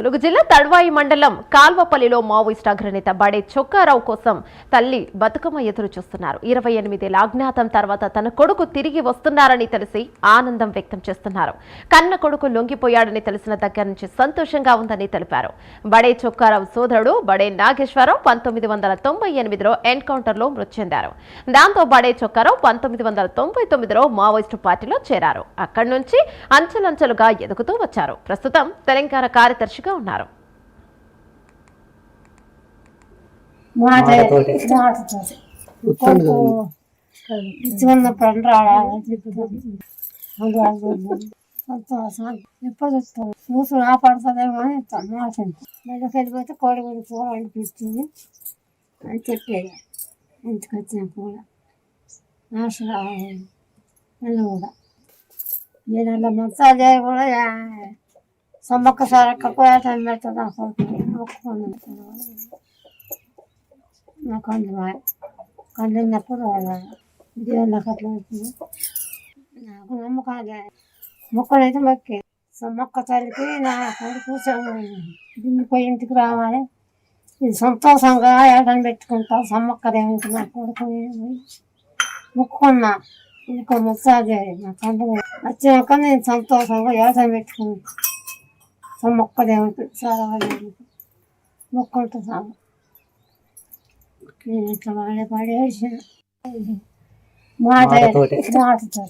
ములుగు జిల్లా తడ్వాయి మండలం కాల్వపల్లిలో మావోయిస్ట్ అగ్రనేత బడే చొక్కారావు కోసం తల్లి బతుకమ్మ ఎదురు చూస్తున్నారు. 28 ఏళ్ల అజ్ఞాతం తర్వాత తన కొడుకు తిరిగి వస్తున్నారని తెలిసి ఆనందం వ్యక్తం చేస్తున్నారు. కన్న కొడుకు లొంగిపోయాడని తెలిసిన దగ్గర నుంచి సంతోషంగా ఉందని తెలిపారు. బడే చొక్కారావు సోదరుడు బడే నాగేశ్వరరావు 1998లో ఎన్కౌంటర్లో మృతి చెందారు. దాంతో బడే చొక్కారావు 1999లో మావోయిస్టు పార్టీలో చేరారు. అక్కడి నుంచి అంచెలంచెలుగా ఎదుగుతూ వచ్చారు. ప్రస్తుతం తెలంగాణ కార్యదర్శిగా ఉన్నారు. చూసుడు ఆపడుతుందేమో వెళ్ళిపోతే కోడి గుడి కూర అనిపిస్తుంది అని చెప్పేది. ఇంటికి వచ్చిన కూడా ఆశలు కూడా నేను అలా మసాలా కూడా సమ్మక్క సారక్క పోయాటం పెడుతుంది. నాకు కందినప్పుడు దేవుళ్ళకి అట్లా అవుతుంది. నాకు నమ్మకాలు మొక్కలైతే మొక్కే సమ్మక్క తల్లికి నా కొడుకు దిగిపోయి ఇంటికి రావాలి. ఇది సంతోషంగా ఏడాది పెట్టుకుంటా. సమ్మక్క దేవునికి నా కొడుకు మొక్కుకున్నా. ఇంకో మసాజ్ నా పండుగ వచ్చినాక నేను సంతోషంగా ఏడాది పెట్టుకుంటా. సమ్మక్క దేవునికి చాలా మొక్కుంటా. సాగు నేను ఇట్లా పాడేసిన మాటతో